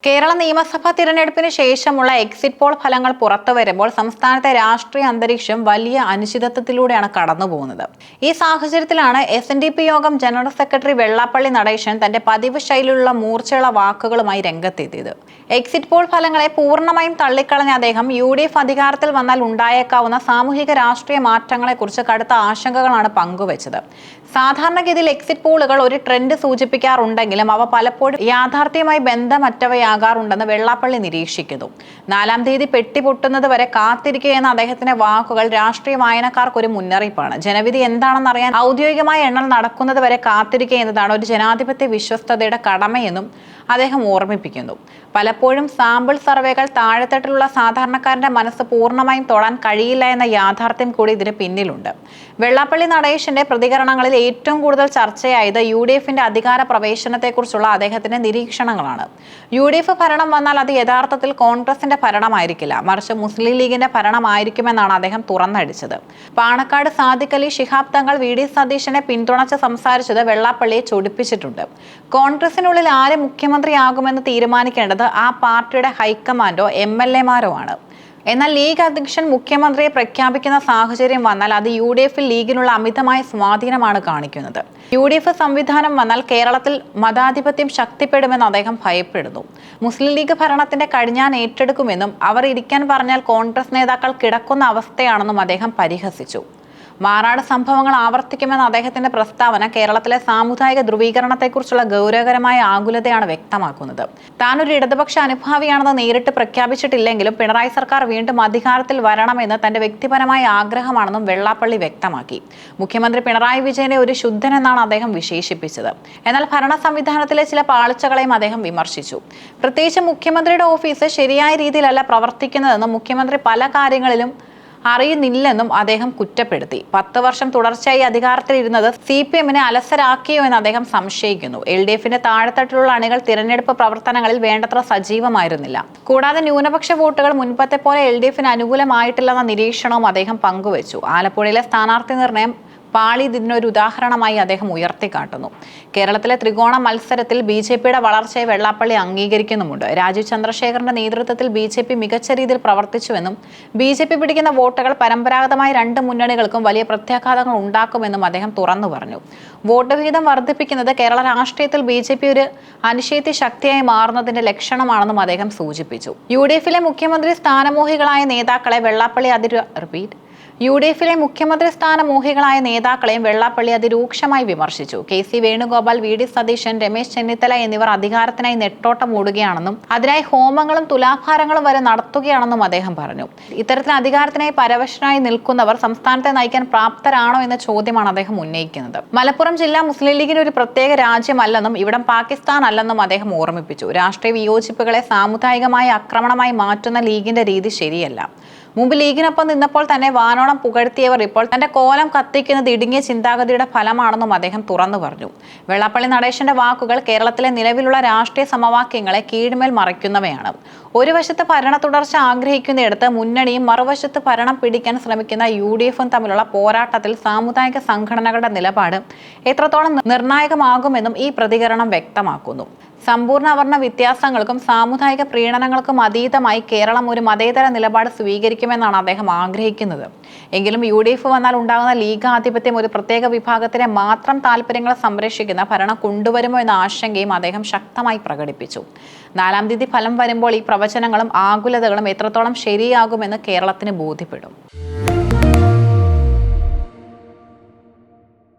കേരള നിയമസഭാ തിരഞ്ഞെടുപ്പിന് ശേഷമുള്ള എക്സിറ്റ് പോൾ ഫലങ്ങൾ പുറത്തുവരുമ്പോൾ സംസ്ഥാനത്തെ രാഷ്ട്രീയ അന്തരീക്ഷം വലിയ അനിശ്ചിതത്വത്തിലൂടെയാണ് കടന്നുപോകുന്നത്. ഈ സാഹചര്യത്തിലാണ് SNDP യോഗം ജനറൽ സെക്രട്ടറി വെള്ളാപ്പള്ളി നടേശൻ തന്റെ പതിവ് ശൈലിയിലുള്ള മൂർച്ചയുള്ള വാക്കുകളുമായി രംഗത്തെത്തിയത്. എക്സിറ്റ് പോൾ ഫലങ്ങളെ പൂർണ്ണമായും തള്ളിക്കളഞ്ഞ അദ്ദേഹം UDF അധികാരത്തിൽ വന്നാൽ ഉണ്ടായേക്കാവുന്ന സാമൂഹിക രാഷ്ട്രീയ മാറ്റങ്ങളെക്കുറിച്ച് കടുത്ത ആശങ്കകളാണ് പങ്കുവച്ചത്. സാധാരണഗതിയിൽ എക്സിറ്റ് പോളുകൾ ഒരു ട്രെൻഡ് സൂചിപ്പിക്കാറുണ്ടെങ്കിലും അവ പലപ്പോഴും യാഥാർത്ഥ്യവുമായി ബന്ധമറ്റവയാകാറുണ്ടെന്ന് വെള്ളാപ്പള്ളി നിരീക്ഷിക്കുന്നു. 4-ാം തീയതി പെട്ടി പൊട്ടുന്നത് വരെ കാത്തിരിക്കുകയെന്ന അദ്ദേഹത്തിന്റെ വാക്കുകൾ രാഷ്ട്രീയ വായനക്കാർക്ക് ഒരു മുന്നറിയിപ്പാണ്. ജനവിധി എന്താണെന്നറിയാൻ ഔദ്യോഗികമായ എണ്ണൽ നടക്കുന്നത് വരെ കാത്തിരിക്കുക എന്നതാണ് ഒരു ജനാധിപത്യ വിശ്വസ്തതയുടെ കടമയെന്നും അദ്ദേഹം ഓർമ്മിപ്പിക്കുന്നു. പലപ്പോഴും സാമ്പിൾ സർവേകൾ താഴെത്തട്ടിലുള്ള സാധാരണക്കാരന്റെ മനസ്സ് പൂർണ്ണമായും തൊടാൻ കഴിയില്ല എന്ന യാഥാർത്ഥ്യം കൂടി ഇതിന് പിന്നിലുണ്ട്. വെള്ളാപ്പള്ളി നടേശന്റെ പ്രതികരണങ്ങളിൽ ഏറ്റവും കൂടുതൽ ചർച്ചയായത് UDFന്റെ അധികാര പ്രവേശനത്തെക്കുറിച്ചുള്ള അദ്ദേഹത്തിന്റെ നിരീക്ഷണങ്ങളാണ്. UDF ഭരണം വന്നാൽ അത് യഥാർത്ഥത്തിൽ കോൺഗ്രസിന്റെ ഭരണമായിരിക്കില്ല, മറിച്ച് മുസ്ലിം ലീഗിന്റെ ഭരണമായിരിക്കുമെന്നാണ് അദ്ദേഹം തുറന്നടിച്ചത്. പാണക്കാട് സാദിഖ് അലി ശിഹാബ് തങ്ങൾ VD സതീശനെ പിന്തുണച്ച് സംസാരിച്ചത് വെള്ളാപ്പള്ളിയെ ചൊടിപ്പിച്ചിട്ടുണ്ട്. കോൺഗ്രസിനുള്ളിൽ ആര് മുഖ്യമന്ത്രിയാകുമെന്ന് തീരുമാനിക്കേണ്ടത് ആ പാർട്ടിയുടെ ഹൈക്കമാൻഡോ MLA-മാരോ ആണ്. എന്നാൽ ലീഗ് അധ്യക്ഷൻ മുഖ്യമന്ത്രിയെ പ്രഖ്യാപിക്കുന്ന സാഹചര്യം വന്നാൽ അത് UDFൽ ലീഗിനുള്ള അമിതമായ സ്വാധീനമാണ് കാണിക്കുന്നത്. UDF സംവിധാനം വന്നാൽ കേരളത്തിൽ മതാധിപത്യം ശക്തിപ്പെടുമെന്ന് അദ്ദേഹം ഭയപ്പെടുന്നു. മുസ്ലിം ലീഗ് ഭരണത്തിന്റെ കടിഞ്ഞാൻ ഏറ്റെടുക്കുമെന്നും അവർ ഇരിക്കാൻ പറഞ്ഞാൽ കോൺഗ്രസ് നേതാക്കൾ കിടക്കുന്ന അവസ്ഥയാണെന്നും അദ്ദേഹം പരിഹസിച്ചു. മാറാട് സംഭവങ്ങൾ ആവർത്തിക്കുമെന്ന അദ്ദേഹത്തിന്റെ പ്രസ്താവന കേരളത്തിലെ സാമുദായിക ധ്രുവീകരണത്തെക്കുറിച്ചുള്ള ഗൗരവകരമായ ആകുലതയാണ് വ്യക്തമാക്കുന്നത്. താൻ ഒരു ഇടതുപക്ഷ അനുഭാവിയാണെന്ന് നേരിട്ട് പ്രഖ്യാപിച്ചിട്ടില്ലെങ്കിലും പിണറായി സർക്കാർ വീണ്ടും അധികാരത്തിൽ വരണമെന്ന് തന്റെ വ്യക്തിപരമായ ആഗ്രഹമാണെന്നും വെള്ളാപ്പള്ളി വ്യക്തമാക്കി. മുഖ്യമന്ത്രി പിണറായി വിജയനെ ഒരു ശുദ്ധനെന്നാണ് അദ്ദേഹം വിശേഷിപ്പിച്ചത്. എന്നാൽ ഭരണ സംവിധാനത്തിലെ ചില പാളിച്ചകളെയും അദ്ദേഹം വിമർശിച്ചു. പ്രത്യേകിച്ച് മുഖ്യമന്ത്രിയുടെ ഓഫീസ് ശരിയായ രീതിയിലല്ല പ്രവർത്തിക്കുന്നതെന്നും മുഖ്യമന്ത്രി പല കാര്യങ്ങളിലും അറിയുന്നില്ലെന്നും അദ്ദേഹം കുറ്റപ്പെടുത്തി. 10 വർഷം തുടർച്ചയായി അധികാരത്തിലിരുന്നത് CPM-നെ അലസരാക്കിയോ എന്ന് അദ്ദേഹം സംശയിക്കുന്നു. LDFന്റെ താഴെത്തട്ടിലുള്ള അണികൾ തിരഞ്ഞെടുപ്പ് പ്രവർത്തനങ്ങളിൽ വേണ്ടത്ര സജീവമായിരുന്നില്ല. കൂടാതെ ന്യൂനപക്ഷ വോട്ടുകൾ മുൻപത്തെ പോലെ LDFന് അനുകൂലമായിട്ടില്ലെന്ന നിരീക്ഷണവും അദ്ദേഹം പങ്കുവച്ചു. ആലപ്പുഴയിലെ സ്ഥാനാർത്ഥി നിർണയം പാളി ഇതിനൊരു ഉദാഹരണമായി അദ്ദേഹം ഉയർത്തിക്കാട്ടുന്നു. കേരളത്തിലെ ത്രികോണ മത്സരത്തിൽ BJPയുടെ വളർച്ചയെ വെള്ളാപ്പള്ളി അംഗീകരിക്കുന്നുമുണ്ട്. രാജീവ് ചന്ദ്രശേഖറിന്റെ നേതൃത്വത്തിൽ BJP മികച്ച രീതിയിൽ പ്രവർത്തിച്ചുവെന്നും BJP പിടിക്കുന്ന വോട്ടുകൾ പരമ്പരാഗതമായ 2 മുന്നണികൾക്കും വലിയ പ്രത്യാഘാതങ്ങൾ ഉണ്ടാക്കുമെന്നും അദ്ദേഹം തുറന്നു പറഞ്ഞു. വോട്ട് വിഹിതം വർദ്ധിപ്പിക്കുന്നത് കേരള രാഷ്ട്രീയത്തിൽ BJP ഒരു അനിശ്ചിത ശക്തിയായി മാറുന്നതിന്റെ ലക്ഷണമാണെന്നും അദ്ദേഹം സൂചിപ്പിച്ചു. UDFലെ മുഖ്യമന്ത്രി സ്ഥാനമോഹികളായ നേതാക്കളെ വെള്ളാപ്പള്ളി UDFലെ മുഖ്യമന്ത്രി സ്ഥാനമോഹികളായ നേതാക്കളെയും വെള്ളാപ്പള്ളി അതിരൂക്ഷമായി വിമർശിച്ചു. KC വേണുഗോപാൽ, VD സതീശൻ, രമേശ് ചെന്നിത്തല എന്നിവർ അധികാരത്തിനായി നെട്ടോട്ടം ഓടുകയാണെന്നും അതിനായി ഹോമങ്ങളും തുലാഭാരങ്ങളും വരെ നടത്തുകയാണെന്നും അദ്ദേഹം പറഞ്ഞു. ഇത്തരത്തിൽ അധികാരത്തിനായി പരവശനായി നിൽക്കുന്നവർ സംസ്ഥാനത്തെ നയിക്കാൻ പ്രാപ്തരാണോ എന്ന ചോദ്യമാണ് അദ്ദേഹം ഉന്നയിക്കുന്നത്. മലപ്പുറം ജില്ല മുസ്ലിം ലീഗിന് ഒരു പ്രത്യേക രാജ്യമല്ലെന്നും ഇവിടം പാകിസ്ഥാൻ അല്ലെന്നും അദ്ദേഹം ഓർമ്മിപ്പിച്ചു. രാഷ്ട്രീയ വിയോജിപ്പുകളെ സാമുദായികമായ ആക്രമണമായി മാറ്റുന്ന ലീഗിന്റെ രീതി ശരിയല്ല. മുമ്പ് ലീഗിനൊപ്പം നിന്നപ്പോൾ തന്നെ വാനോളം പുകഴ്ത്തിയവർ ഇപ്പോൾ തന്റെ കോലം കത്തിക്കുന്നത് ഇടുങ്ങിയ ചിന്താഗതിയുടെ ഫലമാണെന്നും അദ്ദേഹം തുറന്നു പറഞ്ഞു. വെള്ളാപ്പള്ളി നടേശന്റെ വാക്കുകൾ കേരളത്തിലെ നിലവിലുള്ള രാഷ്ട്രീയ സമവാക്യങ്ങളെ കീഴ്മേൽ മറിക്കുന്നവയാണ്. ഒരു വശത്ത് ഭരണ തുടർച്ച ആഗ്രഹിക്കുന്നിടത്ത് മുന്നണിയും മറുവശത്ത് ഭരണം പിടിക്കാൻ ശ്രമിക്കുന്ന UDFും തമ്മിലുള്ള പോരാട്ടത്തിൽ സാമുദായിക സംഘടനകളുടെ നിലപാട് എത്രത്തോളം നിർണായകമാകുമെന്നും ഈ പ്രതികരണം വ്യക്തമാക്കുന്നു. സമ്പൂർണ്ണ അവർണ്ണ വ്യത്യാസങ്ങൾക്കും സാമുദായിക പ്രീണനങ്ങൾക്കും അതീതമായി കേരളം ഒരു മതേതര നിലപാട് സ്വീകരിക്കുമെന്നാണ് അദ്ദേഹം ആഗ്രഹിക്കുന്നത്. എങ്കിലും UDF വന്നാൽ ഉണ്ടാകുന്ന ലീഗ് ആധിപത്യം ഒരു പ്രത്യേക വിഭാഗത്തിലെ മാത്രം താല്പര്യങ്ങൾ സംരക്ഷിക്കുന്ന ഭരണം കൊണ്ടുവരുമോ എന്ന ആശങ്കയും അദ്ദേഹം ശക്തമായി പ്രകടിപ്പിച്ചു. 4-ാം തീയതി ഫലം വരുമ്പോൾ ഈ പ്രവചനങ്ങളും ആകുലതകളും എത്രത്തോളം ശരിയാകുമെന്ന് കേരളത്തിന് ബോധ്യപ്പെടും.